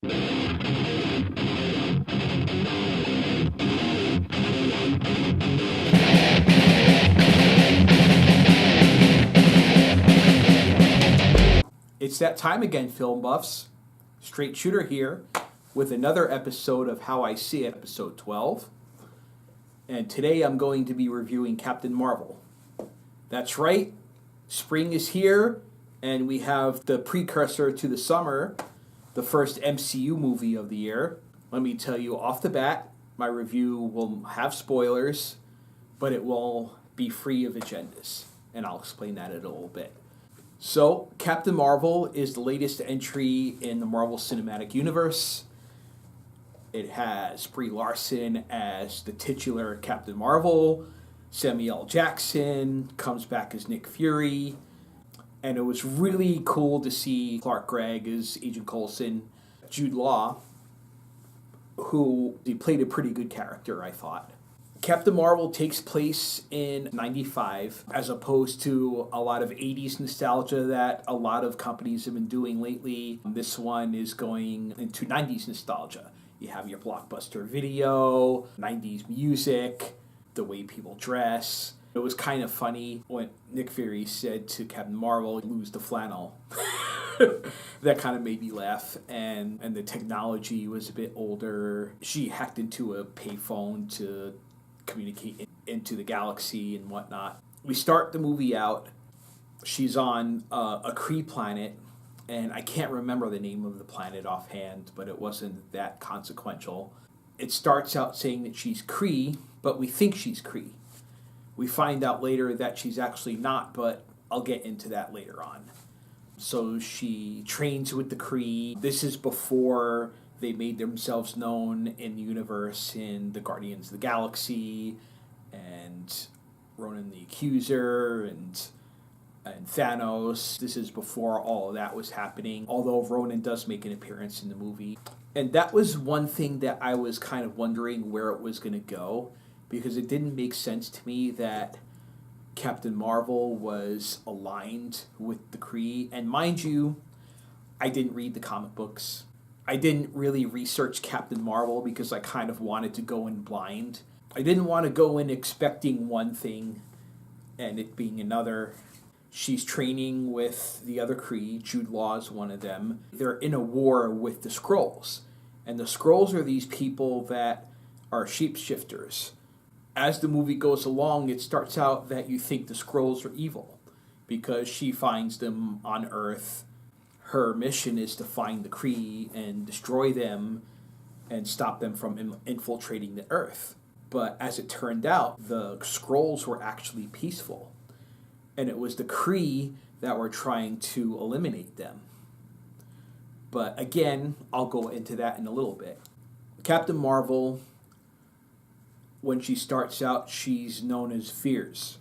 It's that time again, film buffs. Straight Shooter here with another episode of How I See It, episode 12. And today I'm going to be reviewing Captain Marvel. That's right, spring is here, and we have the precursor to the summer, the first MCU movie of the year. Let me tell you off the bat, my review will have spoilers, but it will be free of agendas. And I'll explain that in a little bit. So, Captain Marvel is the latest entry in the Marvel Cinematic Universe. It has Brie Larson as the titular Captain Marvel. Samuel L. Jackson comes back as Nick Fury. And it was really cool to see Clark Gregg as Agent Coulson. Jude Law, who he played a pretty good character, I thought. Captain Marvel takes place in 95, as opposed to a lot of 80s nostalgia that a lot of companies have been doing lately. This one is going into 90s nostalgia. You have your blockbuster video, 90s music, the way people dress. It was kind of funny when Nick Fury said to Captain Marvel, "Lose the flannel." That kind of made me laugh. And the technology was a bit older. She hacked into a payphone to communicate into the galaxy and whatnot. We start the movie out. She's on a Kree planet, and I can't remember the name of the planet offhand, but it wasn't that consequential. It starts out saying that she's Kree, but we think she's Kree. We find out later that she's actually not, but I'll get into that later on. So she trains with the Kree. This is before they made themselves known in the universe in the Guardians of the Galaxy and Ronan the Accuser and Thanos. This is before all of that was happening, although Ronan does make an appearance in the movie. And that was one thing that I was kind of wondering where it was going to go, because it didn't make sense to me that Captain Marvel was aligned with the Kree. And mind you, I didn't read the comic books. I didn't really research Captain Marvel because I kind of wanted to go in blind. I didn't want to go in expecting one thing and it being another. She's training with the other Kree. Jude Law is one of them. They're in a war with the Skrulls. And the Skrulls are these people that are shapeshifters. As the movie goes along, it starts out that you think the Skrulls are evil because she finds them on Earth. Her mission is to find the Kree and destroy them and stop them from infiltrating the Earth. But as it turned out, the Skrulls were actually peaceful. And it was the Kree that were trying to eliminate them. But again, I'll go into that in a little bit. Captain Marvel, when she starts out, she's known as Fierce.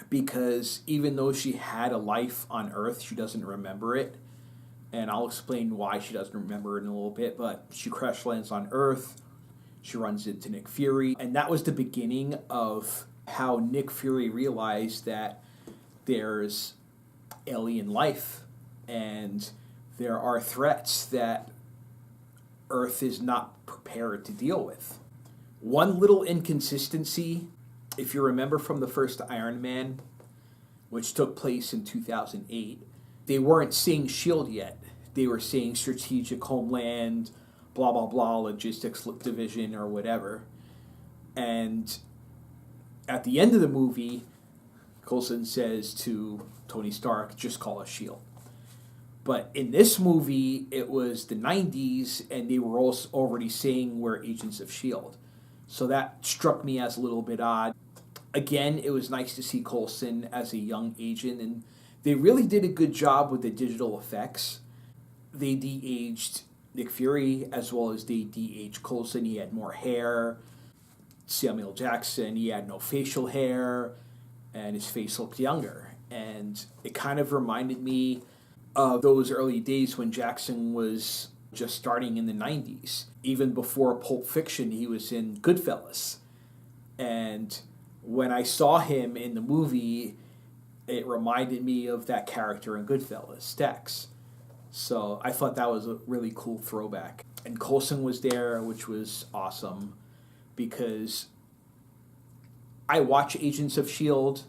Because even though she had a life on Earth, she doesn't remember it. And I'll explain why she doesn't remember it in a little bit, but she crash lands on Earth. She runs into Nick Fury. And that was the beginning of how Nick Fury realized that there's alien life and there are threats that Earth is not prepared to deal with. One little inconsistency, if you remember from the first Iron Man, which took place in 2008, they weren't saying SHIELD yet. They were saying Strategic Homeland, blah, blah, blah, Logistics Division, or whatever. And at the end of the movie, Coulson says to Tony Stark, just call us SHIELD. But in this movie, it was the 90s, and they were also already saying we're agents of SHIELD. So that struck me as a little bit odd. Again, it was nice to see Coulson as a young agent, and they really did a good job with the digital effects. They de-aged Nick Fury as well as they de-aged Coulson. He had more hair. Samuel Jackson, he had no facial hair, and his face looked younger. And it kind of reminded me of those early days when Jackson was just starting in the 90s. Even before Pulp Fiction, he was in Goodfellas. And when I saw him in the movie, it reminded me of that character in Goodfellas, Tex. So I thought that was a really cool throwback. And Coulson was there, which was awesome because I watch Agents of S.H.I.E.L.D.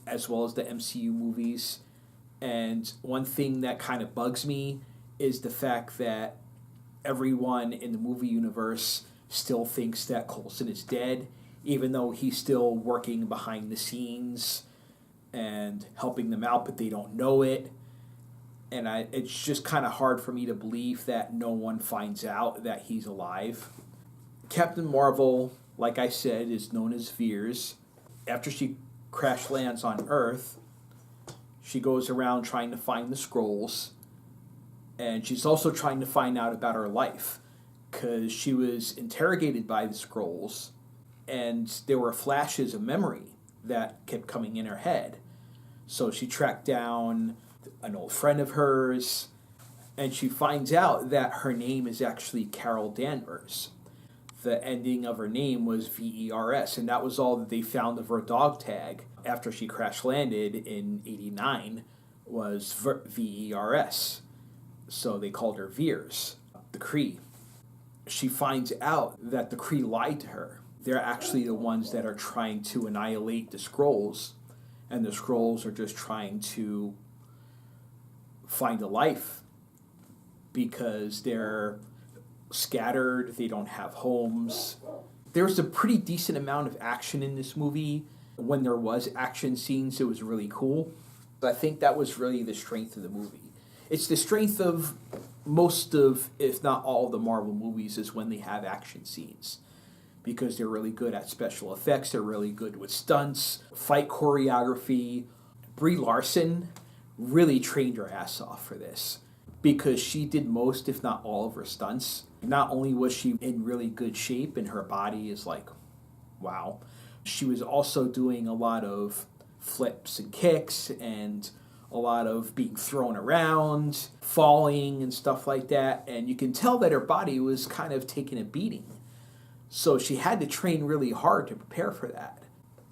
as well as the MCU movies. And one thing that kind of bugs me is the fact that everyone in the movie universe still thinks that Coulson is dead, even though he's still working behind the scenes and helping them out, but they don't know it. And it's just kind of hard for me to believe that no one finds out that he's alive. Captain Marvel, like I said, is known as Veers. After she crash lands on Earth, she goes around trying to find the Skrulls, and she's also trying to find out about her life, because she was interrogated by the Skrulls, and there were flashes of memory that kept coming in her head. So she tracked down an old friend of hers, and she finds out that her name is actually Carol Danvers. The ending of her name was VERS, and that was all that they found of her dog tag after she crash landed in '89 was VERS. So they called her Veers, the Kree. She finds out that the Kree lied to her. They're actually the ones that are trying to annihilate the Skrulls, and the Skrulls are just trying to find a life because they're scattered, they don't have homes. There's a pretty decent amount of action in this movie. When there was action scenes, it was really cool. I think that was really the strength of the movie. It's the strength of most of, if not all of the Marvel movies, is when they have action scenes. Because they're really good at special effects, they're really good with stunts, fight choreography. Brie Larson really trained her ass off for this, because she did most, if not all, of her stunts. Not only was she in really good shape and her body is like, wow, she was also doing a lot of flips and kicks and a lot of being thrown around, falling and stuff like that. And you can tell that her body was kind of taking a beating. So she had to train really hard to prepare for that.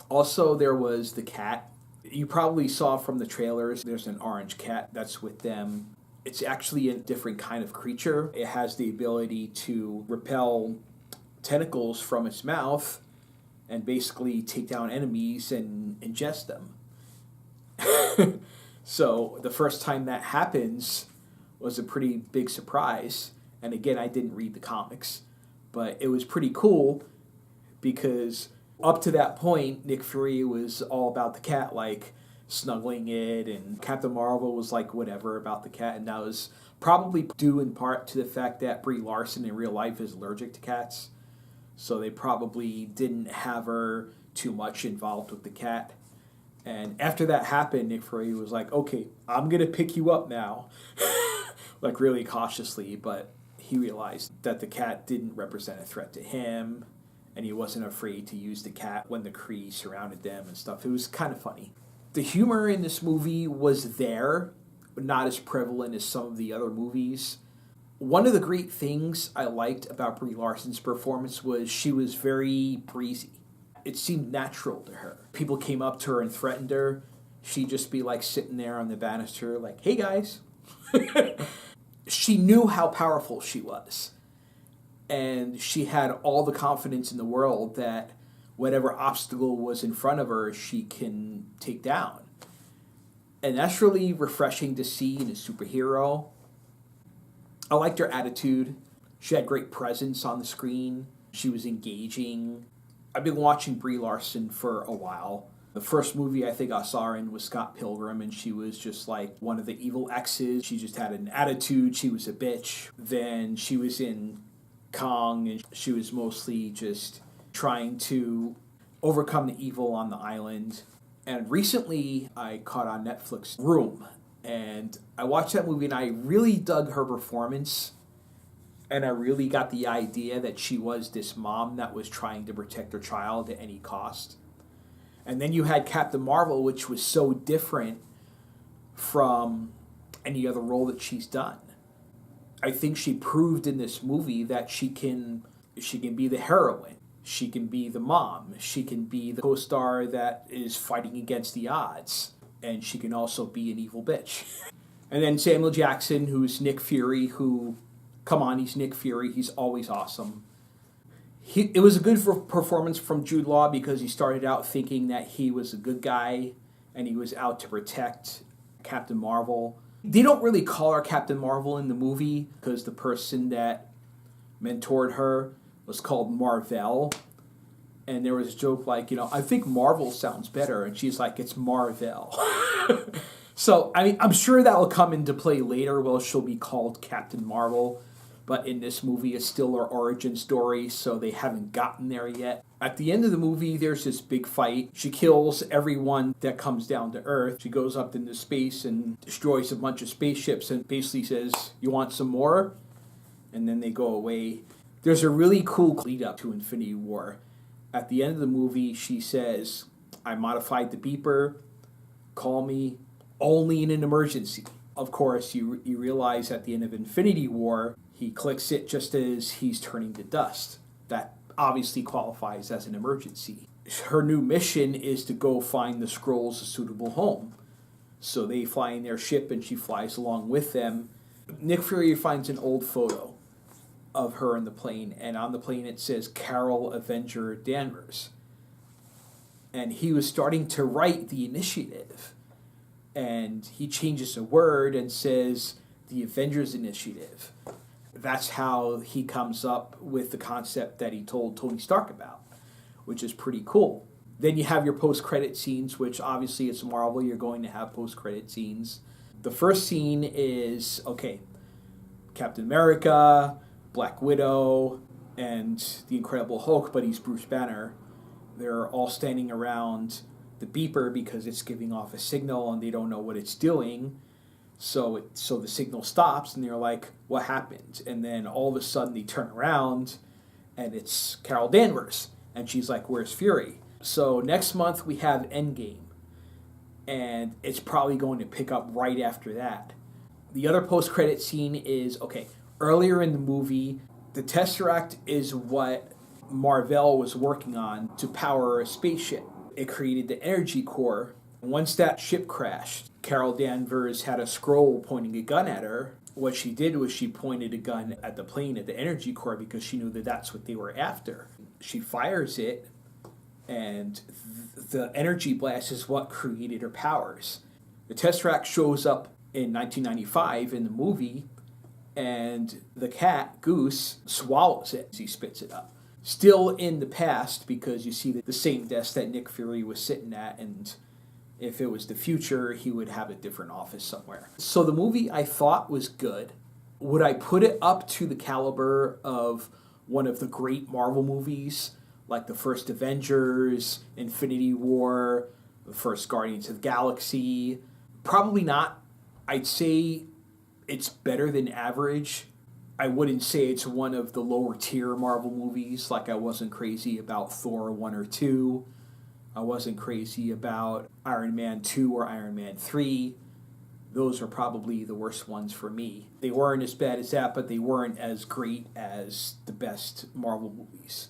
Also, there was the cat. You probably saw from the trailers, there's an orange cat that's with them. It's actually a different kind of creature. It has the ability to repel tentacles from its mouth and basically take down enemies and ingest them. So the first time that happens was a pretty big surprise. And again, I didn't read the comics, but it was pretty cool because up to that point, Nick Fury was all about the cat, like snuggling it, and Captain Marvel was like whatever about the cat, and that was probably due in part to the fact that Brie Larson in real life is allergic to cats, so they probably didn't have her too much involved with the cat. And after that happened, Nick Fury was like, okay, I'm gonna pick you up now. Like really cautiously, but he realized that the cat didn't represent a threat to him, and he wasn't afraid to use the cat when the Kree surrounded them and stuff. It was kind of funny. The humor in this movie was there, but not as prevalent as some of the other movies. One of the great things I liked about Brie Larson's performance was she was very breezy. It seemed natural to her. People came up to her and threatened her. She'd just be like sitting there on the banister like, hey guys. She knew how powerful she was. And she had all the confidence in the world that whatever obstacle was in front of her, she can take down. And that's really refreshing to see in a superhero. I liked her attitude. She had great presence on the screen. She was engaging. I've been watching Brie Larson for a while. The first movie I think I saw her in was Scott Pilgrim, and she was just like one of the evil exes. She just had an attitude. She was a bitch. Then she was in Kong, and she was mostly just trying to overcome the evil on the island. And recently I caught on Netflix Room, and I watched that movie and I really dug her performance, and I really got the idea that she was this mom that was trying to protect her child at any cost. And then you had Captain Marvel, which was so different from any other role that she's done. I think she proved in this movie that she can be the heroine. She can be the mom. She can be the co-star that is fighting against the odds. And she can also be an evil bitch. And then Samuel Jackson, who's Nick Fury, who, come on, he's Nick Fury. He's always awesome. It was a good performance from Jude Law because he started out thinking that he was a good guy and he was out to protect Captain Marvel. They don't really call her Captain Marvel in the movie because the person that mentored her was called Marvel. And there was a joke like, I think Marvel sounds better. And she's like, it's Marvel. So, I mean, I'm sure that will come into play later. Well, she'll be called Captain Marvel. But in this movie, it's still her origin story, so they haven't gotten there yet. At the end of the movie, there's this big fight. She kills everyone that comes down to Earth. She goes up into space and destroys a bunch of spaceships and basically says, you want some more? And then they go away. There's a really cool lead up to Infinity War. At the end of the movie, she says, I modified the beeper. Call me only in an emergency. Of course, you realize at the end of Infinity War, he clicks it just as he's turning to dust. That obviously qualifies as an emergency. Her new mission is to go find the Skrulls a suitable home. So they fly in their ship and she flies along with them. Nick Fury finds an old photo of her in the plane, and on the plane it says Carol Avenger Danvers. And he was starting to write the initiative. And he changes a word and says the Avengers Initiative. That's how he comes up with the concept that he told Tony Stark about, which is pretty cool. Then you have your post-credit scenes, which obviously it's Marvel, you're going to have post-credit scenes. The first scene is, Captain America, Black Widow, and the Incredible Hulk, but he's Bruce Banner. They're all standing around the beeper because it's giving off a signal and they don't know what it's doing. So the signal stops and they're like, what happened? And then all of a sudden they turn around and it's Carol Danvers. And she's like, where's Fury? So next month we have Endgame. And it's probably going to pick up right after that. The other post-credit scene is, earlier in the movie, the Tesseract is what Marvel was working on to power a spaceship. It created the energy core. Once that ship crashed, Carol Danvers had a Skrull pointing a gun at her. What she did was she pointed a gun at the plane, at the energy core, because she knew that that's what they were after. She fires it, and the energy blast is what created her powers. The Tesseract shows up in 1995 in the movie, and the cat, Goose, swallows it as he spits it up. Still in the past, because you see the same desk that Nick Fury was sitting at, and if it was the future, he would have a different office somewhere. So the movie I thought was good. Would I put it up to the caliber of one of the great Marvel movies, like the first Avengers, Infinity War, the first Guardians of the Galaxy? Probably not. I'd say it's better than average. I wouldn't say it's one of the lower tier Marvel movies, like I wasn't crazy about Thor 1 or 2. I wasn't crazy about Iron Man 2 or Iron Man 3. Those are probably the worst ones for me. They weren't as bad as that, but they weren't as great as the best Marvel movies.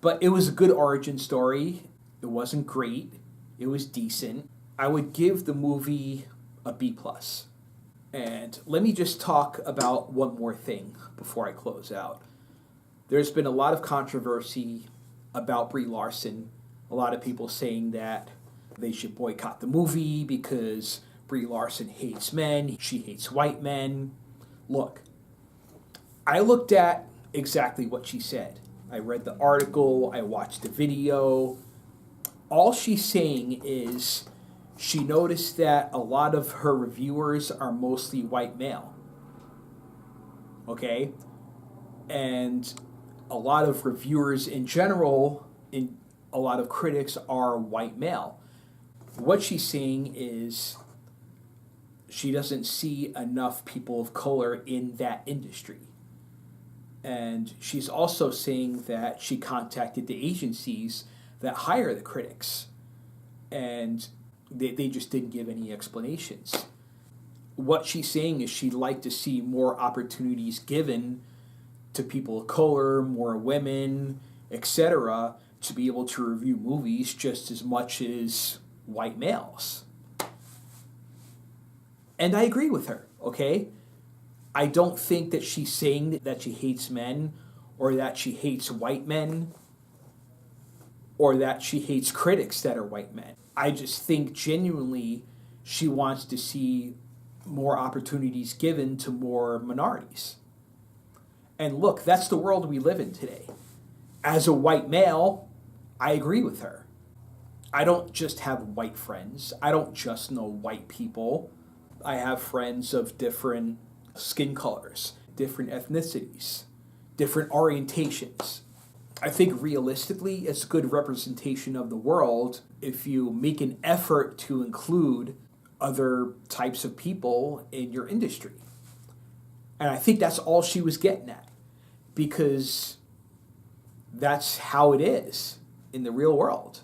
But it was a good origin story. It wasn't great. It was decent. I would give the movie a B+. And let me just talk about one more thing before I close out. There's been a lot of controversy about Brie Larson. A lot of people saying that they should boycott the movie because Brie Larson hates men. She hates white men. Look, I looked at exactly what she said. I read the article. I watched the video. All she's saying is she noticed that a lot of her reviewers are mostly white male. Okay? And a lot of reviewers in general, a lot of critics are white male. What she's saying is she doesn't see enough people of color in that industry. And she's also saying that she contacted the agencies that hire the critics. And they just didn't give any explanations. What she's saying is she'd like to see more opportunities given to people of color, more women, etc., to be able to review movies just as much as white males. And I agree with her, okay? I don't think that she's saying that she hates men or that she hates white men or that she hates critics that are white men. I just think genuinely she wants to see more opportunities given to more minorities. And look, that's the world we live in today. As a white male, I agree with her. I don't just have white friends. I don't just know white people. I have friends of different skin colors, different ethnicities, different orientations. I think realistically, it's a good representation of the world if you make an effort to include other types of people in your industry. And I think that's all she was getting at, because that's how it is in the real world.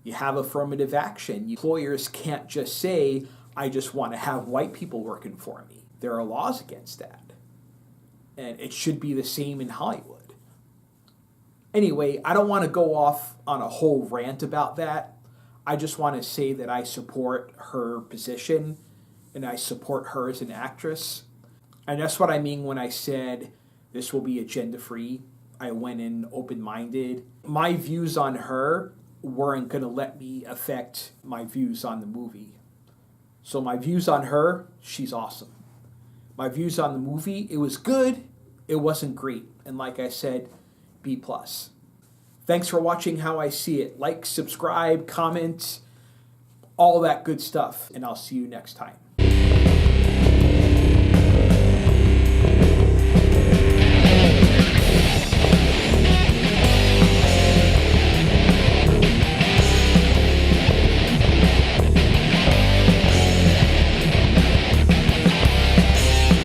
You have affirmative action. Employers can't just say, I just want to have white people working for me. There are laws against that. And it should be the same in Hollywood. Anyway, I don't want to go off on a whole rant about that. I just want to say that I support her position and I support her as an actress. And that's what I mean when I said this will be agenda-free. I went in open-minded. My views on her weren't going to let me affect my views on the movie. So my views on her, she's awesome. My views on the movie, it was good, it wasn't great. And like I said, B+. Thanks for watching How I See It. Like, subscribe, comment, all that good stuff. And I'll see you next time.